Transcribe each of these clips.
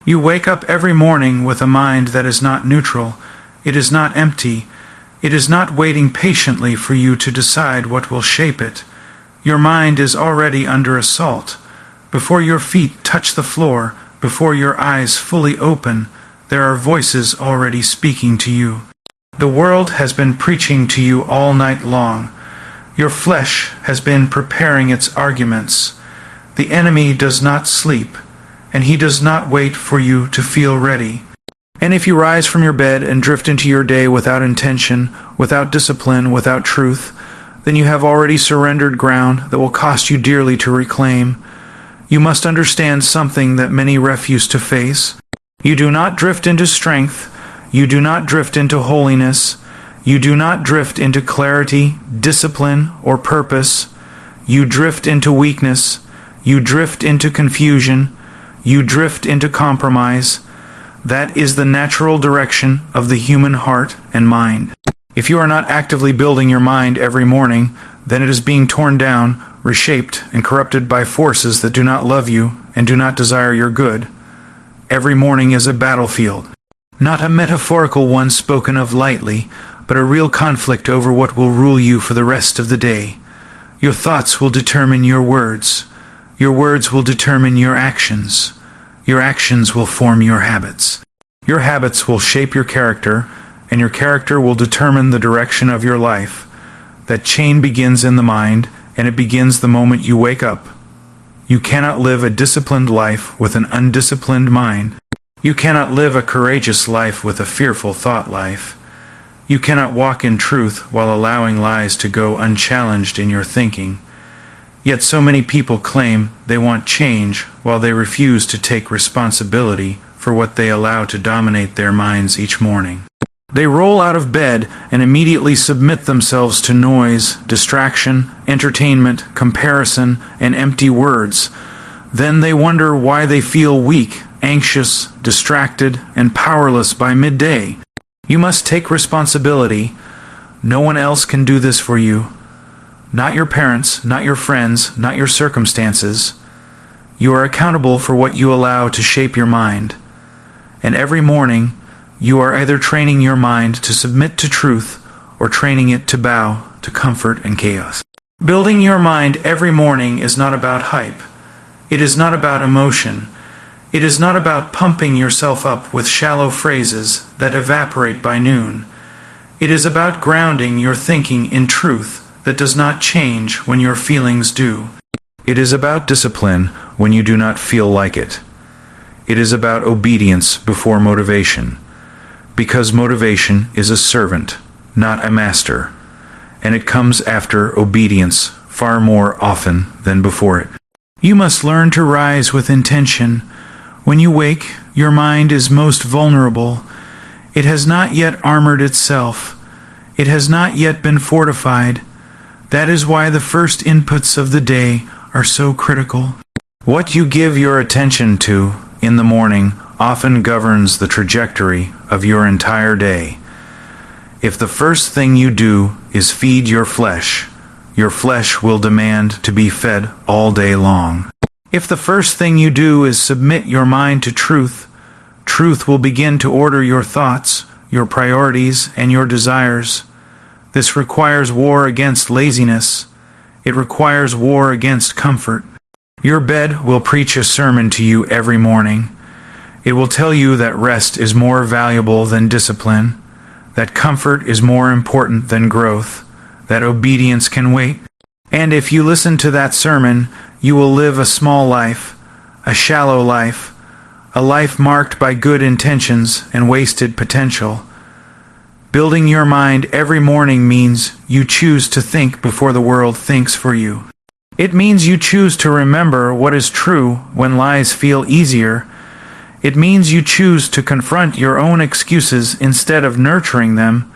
You wake up every morning with a mind that is not neutral. It is not empty. It is not waiting patiently for you to decide what will shape it. Your mind is already under assault. Before your feet touch the floor, before your eyes fully open, there are voices already speaking to you. The world has been preaching to you all night long. Your flesh has been preparing its arguments. The enemy does not sleep, and he does not wait for you to feel ready. And if you rise from your bed and drift into your day without intention, without discipline, without truth, then you have already surrendered ground that will cost you dearly to reclaim. You must understand something that many refuse to face. You do not drift into strength. You do not drift into holiness. You do not drift into clarity, discipline, or purpose. You drift into weakness. You drift into confusion. You drift into compromise. That is the natural direction of the human heart and mind. If you are not actively building your mind every morning, then it is being torn down, reshaped, and corrupted by forces that do not love you and do not desire your good. Every morning is a battlefield. Not a metaphorical one spoken of lightly, but a real conflict over what will rule you for the rest of the day. Your thoughts will determine your words. Your words will determine your actions. Your actions will form your habits. Your habits will shape your character, and your character will determine the direction of your life. That chain begins in the mind, and it begins the moment you wake up. You cannot live a disciplined life with an undisciplined mind. You cannot live a courageous life with a fearful thought life. You cannot walk in truth while allowing lies to go unchallenged in your thinking. Yet so many people claim they want change while they refuse to take responsibility for what they allow to dominate their minds each morning. They roll out of bed and immediately submit themselves to noise, distraction, entertainment, comparison, and empty words. Then they wonder why they feel weak, anxious, distracted, and powerless by midday. You must take responsibility. No one else can do this for you. Not your parents, not your friends, not your circumstances. You are accountable for what you allow to shape your mind. And every morning, you are either training your mind to submit to truth or training it to bow to comfort and chaos. Building your mind every morning is not about hype. It is not about emotion. It is not about pumping yourself up with shallow phrases that evaporate by noon. It is about grounding your thinking in truth that does not change when your feelings do. It is about discipline when you do not feel like it. It is about obedience before motivation. Because motivation is a servant, not a master, and it comes after obedience far more often than before it. You must learn to rise with intention. When you wake, your mind is most vulnerable. It has not yet armored itself. It has not yet been fortified. That is why the first inputs of the day are so critical. What you give your attention to in the morning often governs the trajectory of your entire day. If the first thing you do is feed your flesh will demand to be fed all day long. If the first thing you do is submit your mind to truth, truth will begin to order your thoughts, your priorities, and your desires. This requires war against laziness. It requires war against comfort. Your bed will preach a sermon to you every morning. It will tell you that rest is more valuable than discipline, that comfort is more important than growth, that obedience can wait. And if you listen to that sermon, you will live a small life, a shallow life, a life marked by good intentions and wasted potential. Building your mind every morning means you choose to think before the world thinks for you. It means you choose to remember what is true when lies feel easier. It means you choose to confront your own excuses instead of nurturing them.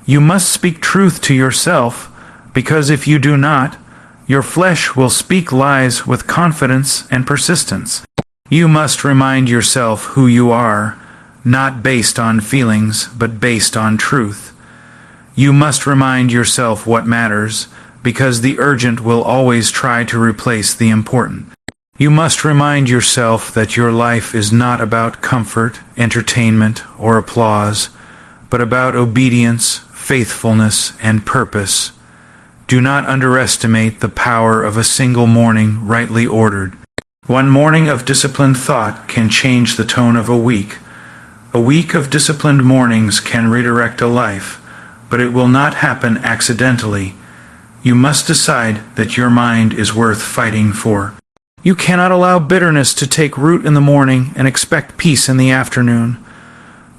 You must speak truth to yourself, because if you do not, your flesh will speak lies with confidence and persistence. You must remind yourself who you are, not based on feelings, but based on truth. You must remind yourself what matters, because the urgent will always try to replace the important. You must remind yourself that your life is not about comfort, entertainment, or applause, but about obedience, faithfulness, and purpose. Do not underestimate the power of a single morning rightly ordered. One morning of disciplined thought can change the tone of a week. A week of disciplined mornings can redirect a life, but it will not happen accidentally. You must decide that your mind is worth fighting for. You cannot allow bitterness to take root in the morning and expect peace in the afternoon.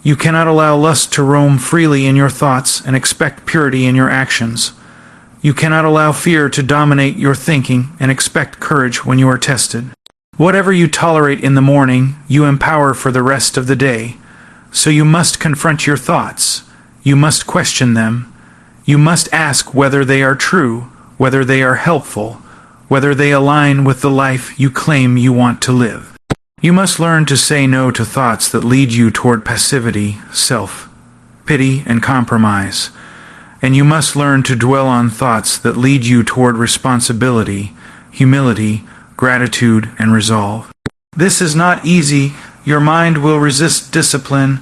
You cannot allow lust to roam freely in your thoughts and expect purity in your actions. You cannot allow fear to dominate your thinking and expect courage when you are tested. Whatever you tolerate in the morning, you empower for the rest of the day. So you must confront your thoughts. You must question them. You must ask whether they are true, whether they are helpful, whether they align with the life you claim you want to live. You must learn to say no to thoughts that lead you toward passivity, self-pity, and compromise. And you must learn to dwell on thoughts that lead you toward responsibility, humility, gratitude, and resolve. This is not easy. Your mind will resist discipline.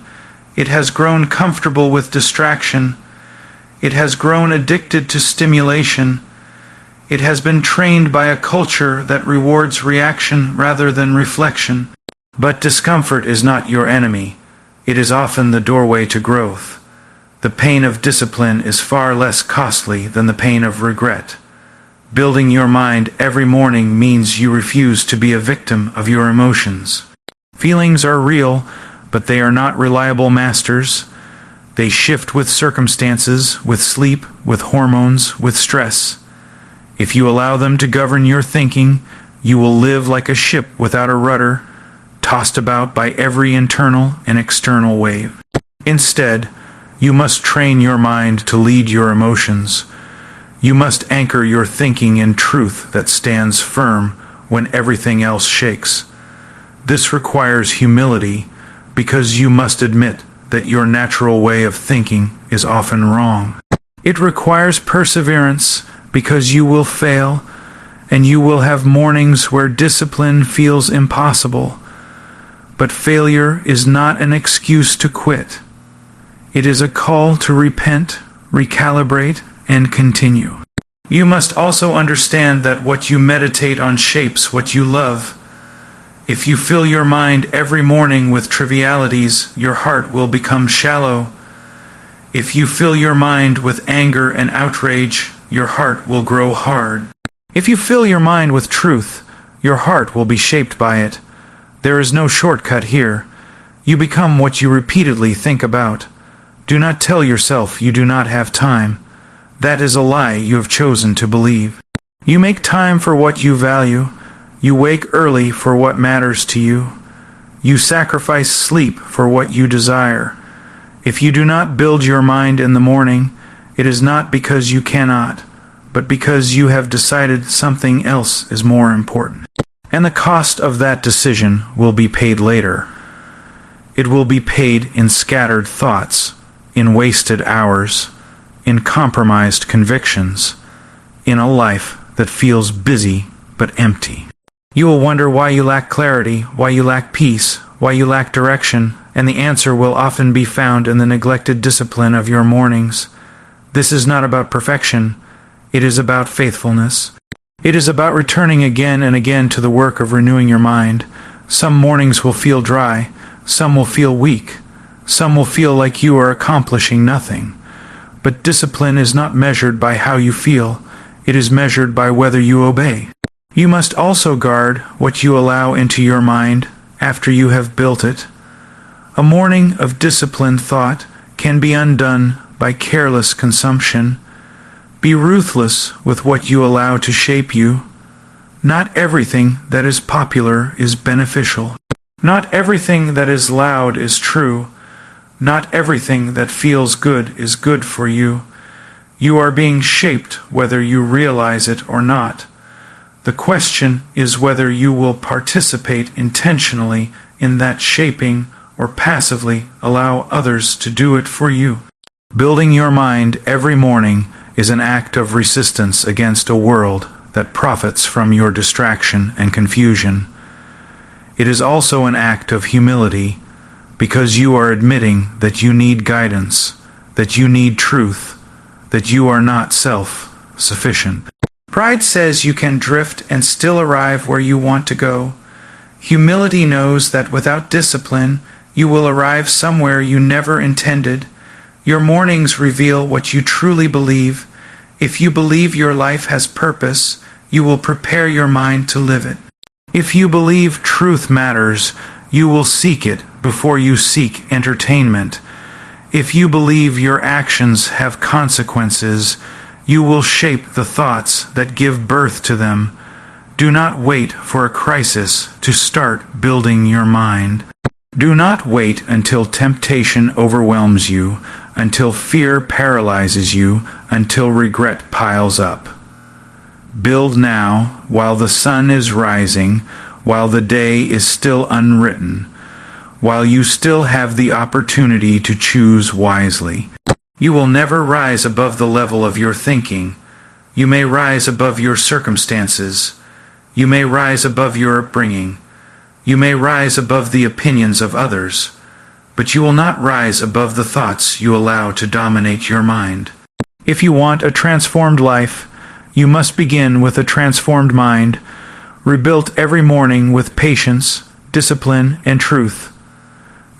It has grown comfortable with distraction. It has grown addicted to stimulation. It has been trained by a culture that rewards reaction rather than reflection. But discomfort is not your enemy. It is often the doorway to growth. The pain of discipline is far less costly than the pain of regret. Building your mind every morning means you refuse to be a victim of your emotions. Feelings are real, but they are not reliable masters. They shift with circumstances, with sleep, with hormones, with stress. If you allow them to govern your thinking, you will live like a ship without a rudder, tossed about by every internal and external wave. Instead, you must train your mind to lead your emotions. You must anchor your thinking in truth that stands firm when everything else shakes. This requires humility, because you must admit that your natural way of thinking is often wrong. It requires perseverance, because you will fail, and you will have mornings where discipline feels impossible. But failure is not an excuse to quit. It is a call to repent, recalibrate, and continue. You must also understand that what you meditate on shapes what you love. If you fill your mind every morning with trivialities, your heart will become shallow. If you fill your mind with anger and outrage, your heart will grow hard. If you fill your mind with truth, your heart will be shaped by it. There is no shortcut here. You become what you repeatedly think about. Do not tell yourself you do not have time. That is a lie you have chosen to believe. You make time for what you value. You wake early for what matters to you. You sacrifice sleep for what you desire. If you do not build your mind in the morning, it is not because you cannot, but because you have decided something else is more important. And the cost of that decision will be paid later. It will be paid in scattered thoughts, in wasted hours, in compromised convictions, in a life that feels busy but empty. You will wonder why you lack clarity, why you lack peace, why you lack direction, and the answer will often be found in the neglected discipline of your mornings. This is not about perfection. It is about faithfulness. It is about returning again and again to the work of renewing your mind. Some mornings will feel dry. Some will feel weak. Some will feel like you are accomplishing nothing. But discipline is not measured by how you feel. It is measured by whether you obey. You must also guard what you allow into your mind after you have built it. A morning of disciplined thought can be undone by careless consumption. Be ruthless with what you allow to shape you. Not everything that is popular is beneficial. Not everything that is loud is true. Not everything that feels good is good for you. You are being shaped whether you realize it or not. The question is whether you will participate intentionally in that shaping or passively allow others to do it for you. Building your mind every morning is an act of resistance against a world that profits from your distraction and confusion. It is also an act of humility, because you are admitting that you need guidance, that you need truth, that you are not self-sufficient. Pride says you can drift and still arrive where you want to go. Humility knows that without discipline, you will arrive somewhere you never intended. Your mornings reveal what you truly believe. If you believe your life has purpose, you will prepare your mind to live it. If you believe truth matters, you will seek it before you seek entertainment. If you believe your actions have consequences, you will shape the thoughts that give birth to them. Do not wait for a crisis to start building your mind. Do not wait until temptation overwhelms you, until fear paralyzes you, until regret piles up. Build now, while the sun is rising, while the day is still unwritten, while you still have the opportunity to choose wisely. You will never rise above the level of your thinking. You may rise above your circumstances. You may rise above your upbringing. You may rise above the opinions of others, but you will not rise above the thoughts you allow to dominate your mind. If you want a transformed life, you must begin with a transformed mind, rebuilt every morning with patience, discipline, and truth.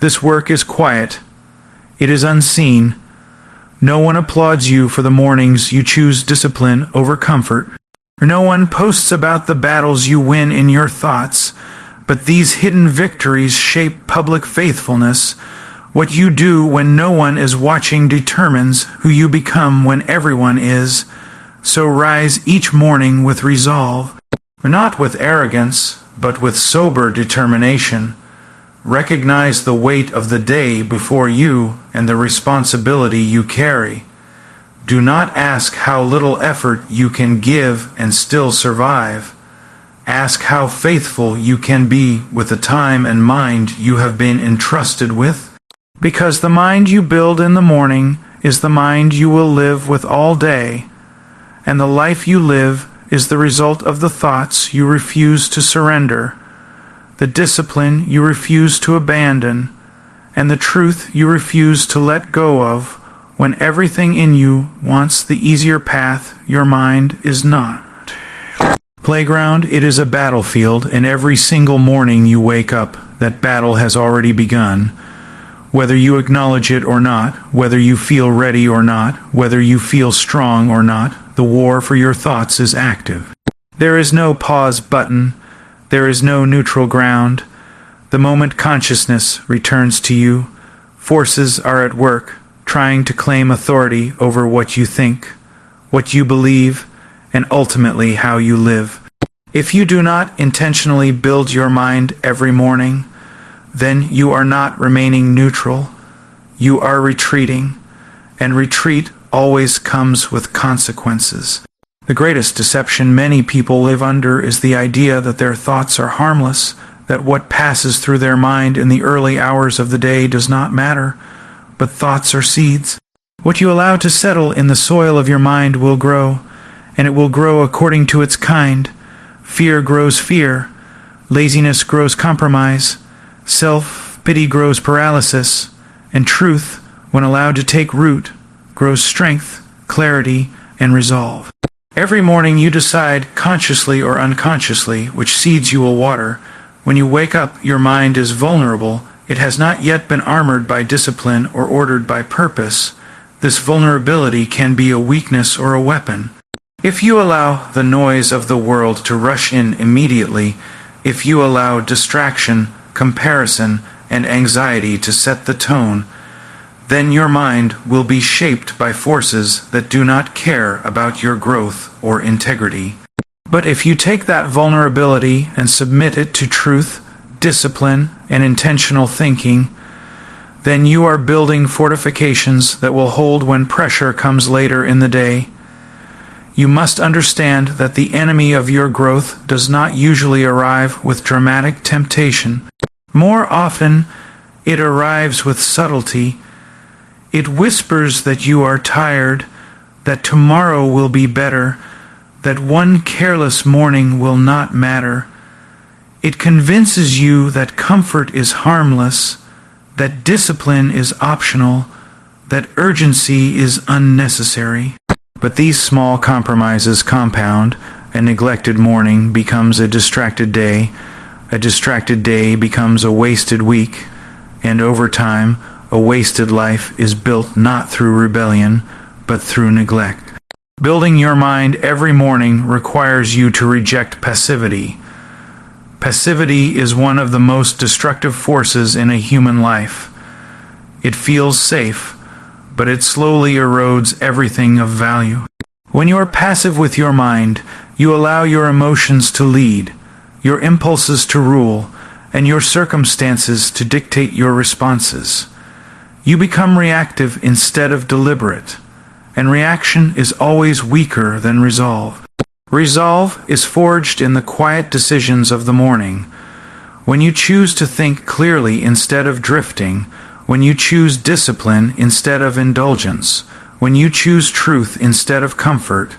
This work is quiet. It is unseen. No one applauds you for the mornings you choose discipline over comfort. No one posts about the battles you win in your thoughts, but these hidden victories shape public faithfulness. What you do when no one is watching determines who you become when everyone is. So rise each morning with resolve, not with arrogance, but with sober determination. Recognize the weight of the day before you and the responsibility you carry. Do not ask how little effort you can give and still survive. Ask how faithful you can be with the time and mind you have been entrusted with. Because the mind you build in the morning is the mind you will live with all day, and the life you live is the result of the thoughts you refuse to surrender, the discipline you refuse to abandon, and the truth you refuse to let go of when everything in you wants the easier path your mind is not. Playground, it is a battlefield, and every single morning you wake up, that battle has already begun. Whether you acknowledge it or not, whether you feel ready or not, whether you feel strong or not, the war for your thoughts is active. There is no pause button. There is no neutral ground. The moment consciousness returns to you, forces are at work, trying to claim authority over what you think, what you believe, and ultimately how you live. If you do not intentionally build your mind every morning, then you are not remaining neutral. You are retreating, and retreat always comes with consequences. The greatest deception many people live under is the idea that their thoughts are harmless, that what passes through their mind in the early hours of the day does not matter, but thoughts are seeds. What you allow to settle in the soil of your mind will grow, and it will grow according to its kind. Fear grows fear. Laziness grows compromise. Self-pity grows paralysis. And truth, when allowed to take root, grows strength, clarity, and resolve. Every morning you decide, consciously or unconsciously, which seeds you will water. When you wake up, your mind is vulnerable. It has not yet been armored by discipline or ordered by purpose. This vulnerability can be a weakness or a weapon. If you allow the noise of the world to rush in immediately, if you allow distraction, comparison, and anxiety to set the tone, then your mind will be shaped by forces that do not care about your growth or integrity. But if you take that vulnerability and submit it to truth, discipline, and intentional thinking, then you are building fortifications that will hold when pressure comes later in the day. You must understand that the enemy of your growth does not usually arrive with dramatic temptation. More often, it arrives with subtlety. It whispers that you are tired, that tomorrow will be better, that one careless morning will not matter. It convinces you that comfort is harmless, that discipline is optional, that urgency is unnecessary. But these small compromises compound. A neglected morning becomes a distracted day becomes a wasted week, and over time, a wasted life is built not through rebellion, but through neglect. Building your mind every morning requires you to reject passivity. Passivity is one of the most destructive forces in a human life. It feels safe, but it slowly erodes everything of value. When you are passive with your mind, you allow your emotions to lead, your impulses to rule, and your circumstances to dictate your responses. You become reactive instead of deliberate, and reaction is always weaker than resolve. Resolve is forged in the quiet decisions of the morning. When you choose to think clearly instead of drifting, when you choose discipline instead of indulgence, when you choose truth instead of comfort,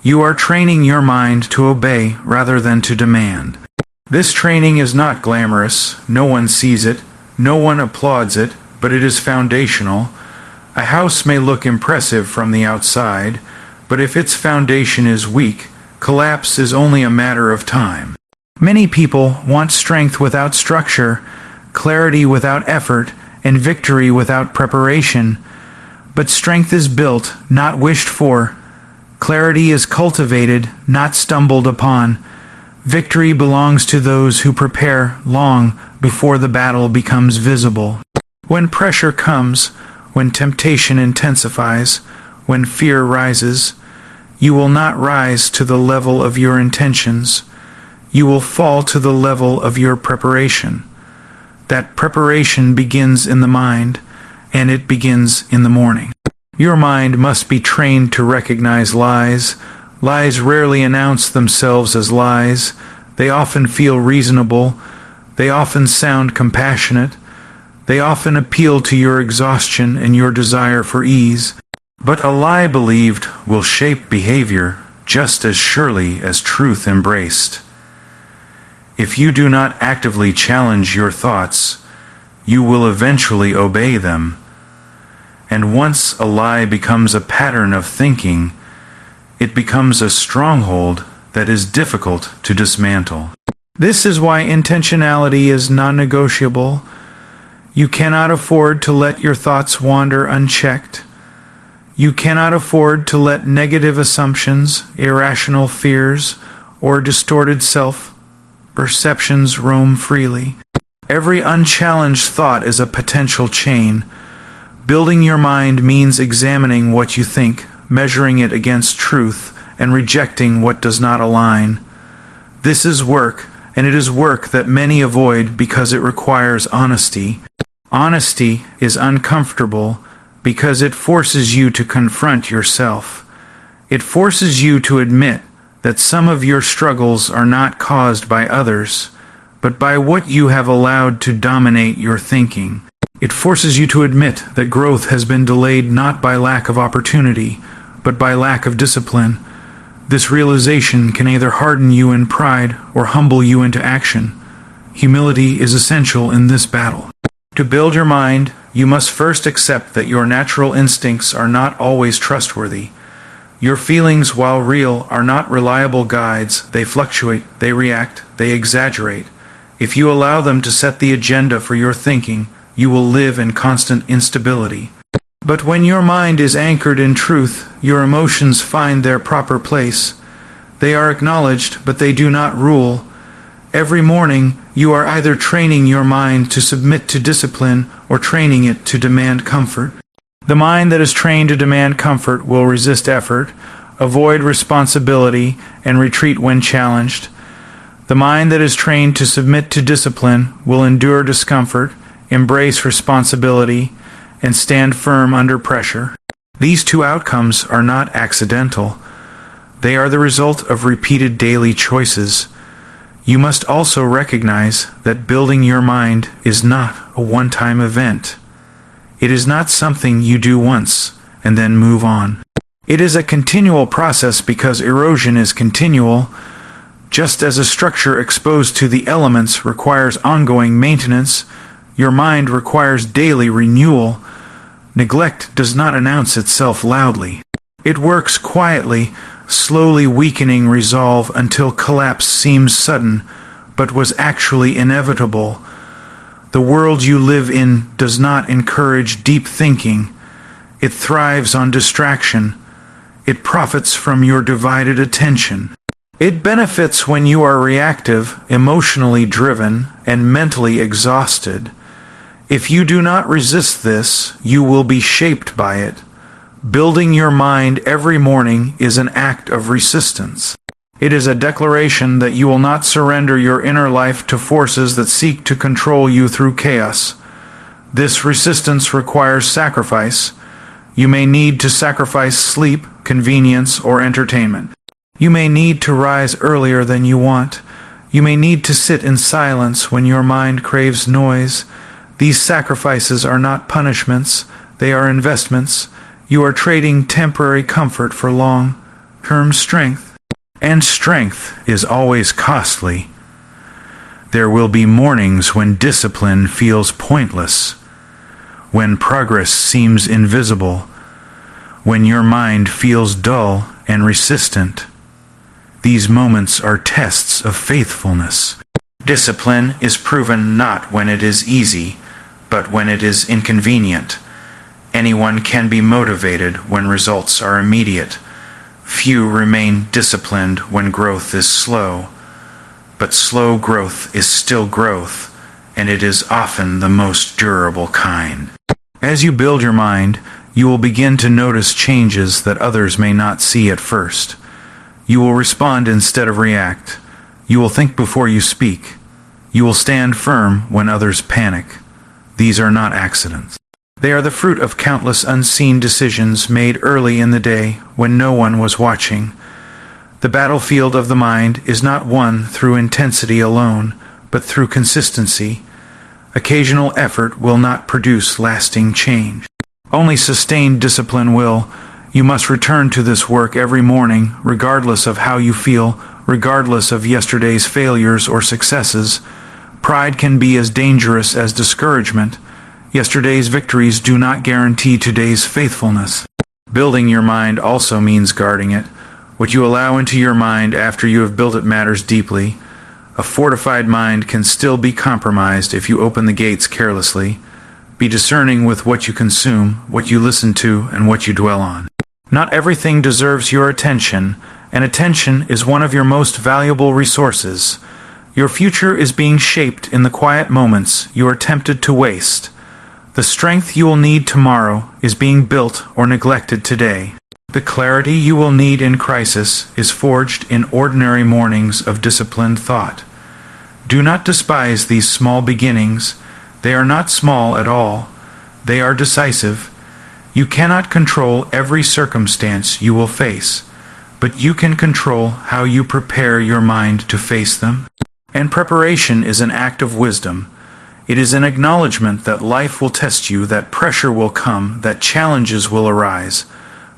you are training your mind to obey rather than to demand. This training is not glamorous, no one sees it, no one applauds it, but it is foundational. A house may look impressive from the outside, but if its foundation is weak, collapse is only a matter of time. Many people want strength without structure, clarity without effort, and victory without preparation. But strength is built, not wished for. Clarity is cultivated, not stumbled upon. Victory belongs to those who prepare long before the battle becomes visible. When pressure comes, when temptation intensifies, when fear rises, you will not rise to the level of your intentions. You will fall to the level of your preparation. That preparation begins in the mind, and it begins in the morning. Your mind must be trained to recognize lies. Lies rarely announce themselves as lies. They often feel reasonable. They often sound compassionate. They often appeal to your exhaustion and your desire for ease. But a lie believed will shape behavior just as surely as truth embraced. If you do not actively challenge your thoughts, you will eventually obey them. And once a lie becomes a pattern of thinking, it becomes a stronghold that is difficult to dismantle. This is why intentionality is non-negotiable. You cannot afford to let your thoughts wander unchecked. You cannot afford to let negative assumptions, irrational fears, or distorted self-perceptions roam freely. Every unchallenged thought is a potential chain. Building your mind means examining what you think, measuring it against truth, and rejecting what does not align. This is work, and it is work that many avoid because it requires honesty. Honesty is uncomfortable because it forces you to confront yourself. It forces you to admit that some of your struggles are not caused by others, but by what you have allowed to dominate your thinking. It forces you to admit that growth has been delayed not by lack of opportunity, but by lack of discipline. This realization can either harden you in pride or humble you into action. Humility is essential in this battle. To build your mind, you must first accept that your natural instincts are not always trustworthy. Your feelings, while real, are not reliable guides. They fluctuate, they react, they exaggerate. If you allow them to set the agenda for your thinking, you will live in constant instability. But when your mind is anchored in truth, your emotions find their proper place. They are acknowledged, but they do not rule. Every morning, you are either training your mind to submit to discipline or training it to demand comfort. The mind that is trained to demand comfort will resist effort, avoid responsibility, and retreat when challenged. The mind that is trained to submit to discipline will endure discomfort, embrace responsibility, and stand firm under pressure. These two outcomes are not accidental. They are the result of repeated daily choices. You must also recognize that building your mind is not a one-time event. It is not something you do once and then move on. It is a continual process because erosion is continual. Just as a structure exposed to the elements requires ongoing maintenance, your mind requires daily renewal. Neglect does not announce itself loudly. It works quietly, slowly weakening resolve until collapse seems sudden, but was actually inevitable. The world you live in does not encourage deep thinking. It thrives on distraction. It profits from your divided attention. It benefits when you are reactive, emotionally driven, and mentally exhausted. If you do not resist this, you will be shaped by it. Building your mind every morning is an act of resistance. It is a declaration that you will not surrender your inner life to forces that seek to control you through chaos. This resistance requires sacrifice. You may need to sacrifice sleep, convenience, or entertainment. You may need to rise earlier than you want. You may need to sit in silence when your mind craves noise. These sacrifices are not punishments, they are investments. You are trading temporary comfort for long-term strength. And strength is always costly. There will be mornings when discipline feels pointless, when progress seems invisible, when your mind feels dull and resistant. These moments are tests of faithfulness. Discipline is proven not when it is easy, but when it is inconvenient. Anyone can be motivated when results are immediate. Few remain disciplined when growth is slow. But slow growth is still growth, and it is often the most durable kind. As you build your mind, you will begin to notice changes that others may not see at first. You will respond instead of react. You will think before you speak. You will stand firm when others panic. These are not accidents. They are the fruit of countless unseen decisions made early in the day when no one was watching. The battlefield of the mind is not won through intensity alone, but through consistency. Occasional effort will not produce lasting change. Only sustained discipline will. You must return to this work every morning, regardless of how you feel, regardless of yesterday's failures or successes. Pride can be as dangerous as discouragement. Yesterday's victories do not guarantee today's faithfulness. Building your mind also means guarding it. What you allow into your mind after you have built it matters deeply. A fortified mind can still be compromised if you open the gates carelessly. Be discerning with what you consume, what you listen to, and what you dwell on. Not everything deserves your attention, and attention is one of your most valuable resources. Your future is being shaped in the quiet moments you are tempted to waste. The strength you will need tomorrow is being built or neglected today. The clarity you will need in crisis is forged in ordinary mornings of disciplined thought. Do not despise these small beginnings. They are not small at all. They are decisive. You cannot control every circumstance you will face, but you can control how you prepare your mind to face them. And preparation is an act of wisdom. It is an acknowledgement that life will test you, that pressure will come, that challenges will arise.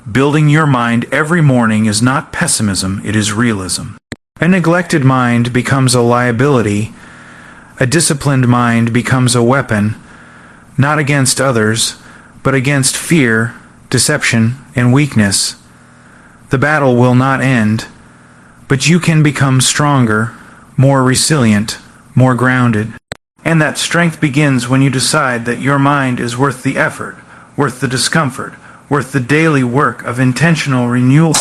Building your mind every morning is not pessimism, it is realism. A neglected mind becomes a liability. A disciplined mind becomes a weapon, not against others, but against fear, deception, and weakness. The battle will not end, but you can become stronger, more resilient, more grounded. And that strength begins when you decide that your mind is worth the effort, worth the discomfort, worth the daily work of intentional renewal.